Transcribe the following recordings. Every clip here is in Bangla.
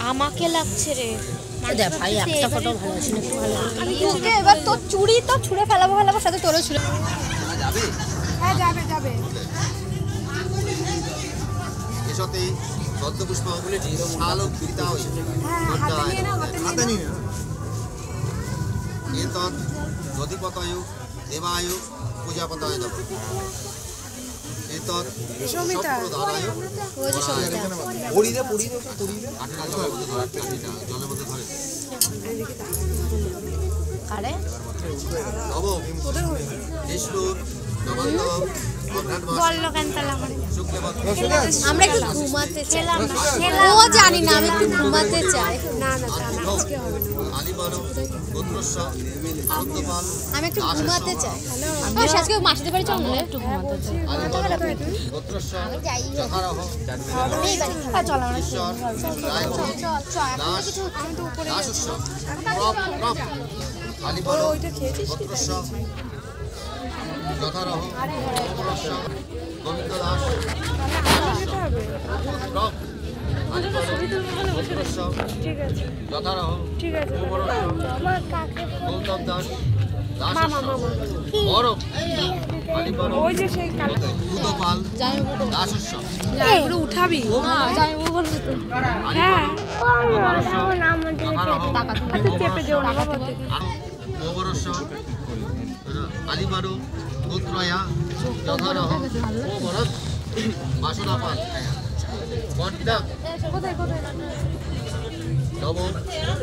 আমাকে লাগছে রে ভাই, একটা ফটো ভালো আছে না? ভালো তোকে এবার তোর চুড়ি তো ছুঁড়ে ফেলাবো সাথে তোরও ছুঁড়ে যাবে। হ্যাঁ যাবে যাবে। এসতে পদ্মপুষ্পগুলি আলোকিতা হইছে হাতে নিয়ে এতৎ দধিপতয় দেবায় পূজাপতায় নমঃ। এতৎ সম্প্রদানায় ওই যে সমিতা পড়িদে আটটা জলের মধ্যে ধরে আরে নব বিষ্ণুর নবন্দম আমরা একটু ঘুমাতে চাই। ও জানি না, আমি একটু ঘুমাতে চাই। না না আজকে হবে না। আমি একটু ঘুমাতে চাই। আজকে মাসিদের বাড়ি চল না, একটু ঘুমাতে চাই। চল আমরা ওইটা খেয়েছিস কি? যথারহ গোবিন্দ দাস যথারহ গৌতম দাস উঠাবি আলিমারু গোত্রয়া যথারহ ওবরৎ বাসনাপাল বড্ডক নব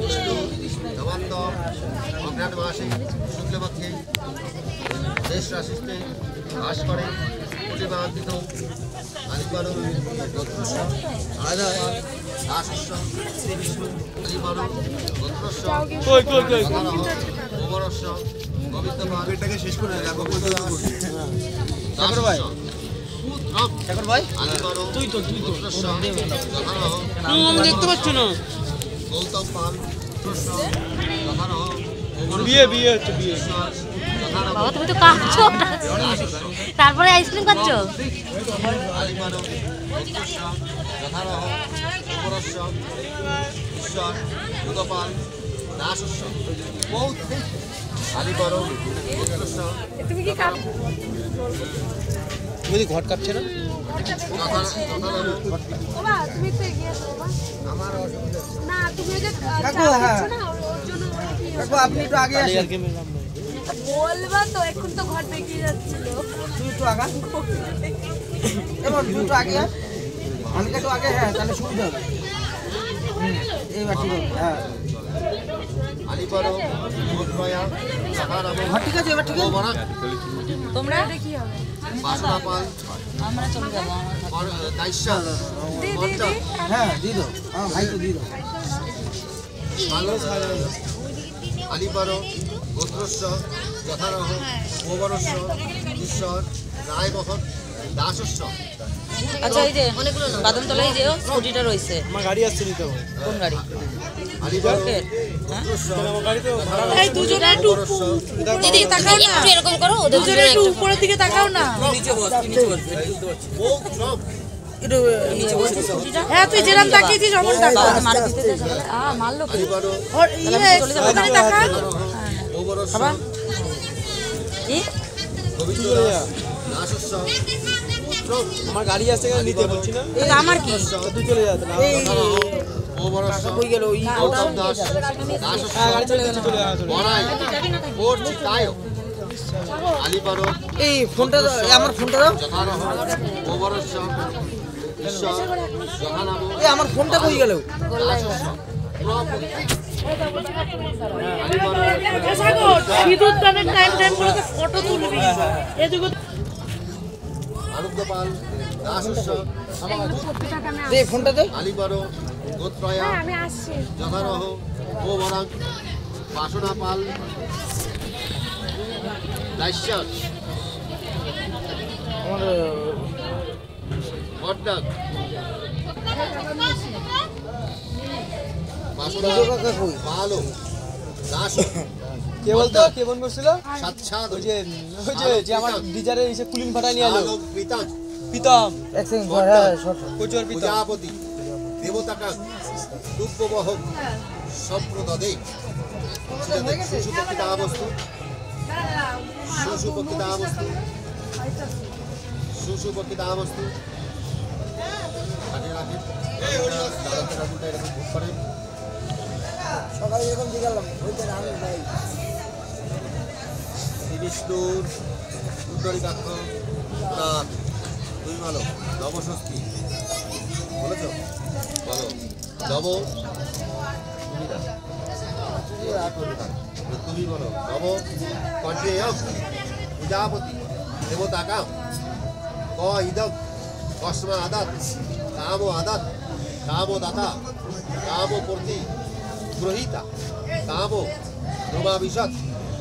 বিষ্ণু নবান্ত অঘ্রাণ মাসে শুক্লপক্ষে দেশ রাশিতে বাস করে পূর্ণিমান্বিত আলিপাল গোত্রস্য দাসস্য শ্রী বিষ্ণু আলিপাল গোত্রস্য ওবরস্য গোবিন্দপাল পেটটাকে শেষ করে দেখো ঠাকুর ভাই তুই তো আমি দেখতে পাচ্ছ না গৌতম পাল বিয়ে হচ্ছে বিয়ে বাবা তুমি তো কাঁদছো তারপরে আইসক্রিম খাচ্ছো তুমি কি তুমি ঘট কাটছে না তুমি তো এগিয়ে আসো আমার না তুমি যে আপনি একটু আগে আসেন বলবা তো এখন তো ঘর বেরিয়ে যাচ্ছিল তুই একটু আগা এবার তুই একটু আগে আস আমি একটু আগে হ্যাঁ তাহলে সুবিধা হবে এইবার ঠিক হবে হ্যাঁ ঠিক আছে এবার ঠিক আছে তোমরা কি হবে আমরা চলে যাবো হ্যাঁ দিয়ে দাও ভাই তো দিয়ে দাও আলিপার গোত্রস্য যথারহ ওবরস্য ঈশ্বর রায়মোহন দাসস্য আচ্ছা এই যে বাদামতলায় যে স্কুটিটা রয়েছে আমার গাড়ি আসছে নিতে হবে কোন গাড়ি আলিপার এই দুজনে একটু দিদি তাকাও না একটু এরকম করো ওদের দুজনে একটু উপরের দিকে তাকাও না নিচে বস হ্যাঁ তুই যেরকম তাকিয়েছিস অমন তাকা মার দিতে দে সকালে মারলো কি ওর ইয়ে ওখানে তাকা খাবার কি আমার গাড়ি আসছে নিতে বলছি না এটা আমার কি তুই চলে যা কই গেল ওই গাড়ি চলে গেল এই ফোনটা আমার ফোনটা দাও এই আমার ফোনটা কই গেল বিদ্যুৎ দানের টাইম করে ফটো তুলবি এদিকে আনন্দপাল দাসস্য দে ফোনটা দে আলিপার গোত্রয়া আমি আসছি যথারহ ওবরাং বাসনাপাল দাস্য আমার বড্ডক পালো দাস কে বলতো কে ফোন করছিল সাতসাদ ওই যে আমার ডিজারে এসে কুলিং ফাটা নিয়ে এলো পিতাজ পিতাম এক সেকেন্ড হ্যাঁ কোচর পিতাম প্রজাপতি দেবতাকা দুব্যবহক সম্প্রদদে সুসুপক্ষিতা বস্তু সুসুপক্ষিতা বস্তু সকালে এরকম দিয়ে গেলাম ওইটা আমি ভাই বিষ্ণুর উত্তরিকাক্ষ রাত তুমি বলো নবষষ্ঠী বলেছ বলো নব তুমি বলো নব কণ্ঠেয় প্রজাপতি দেবতাকা ক ইদক কসমা আদাত কাম আদাত কাম দাতা কাম প্রতি গ্রহীতা কাম ধ্রুবাবিশত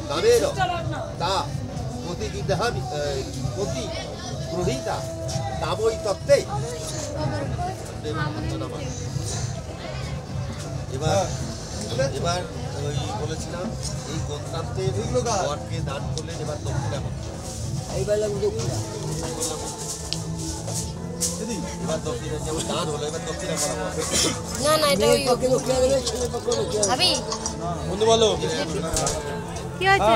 কামের তা প্রতি গ্রহীতা কামই তত্ত্বে এবার এবার ওই বলেছিলাম এই গোত্রান্তে গড়কে দান করলেন এবার দক্ষিণা এইবার আমি দক্ষিণা এবার দক্ষিণা যেমন দান হলো এবার দক্ষিণা করা হবে না না এটা ওই ভাবি বন্ধু বলো কি হয়েছে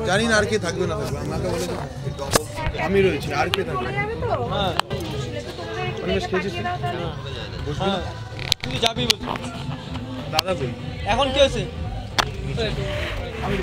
জানি না আর কে থাকবে না থাকবে আমাকে বলে দাও। আমি রয়েছি আর কে থাকবে হ্যাঁ পরিবেশ খেয়েছিস তুই? বসবি না? তুই যাবি বলছিস দাদা কই এখন কি হয়েছে আমি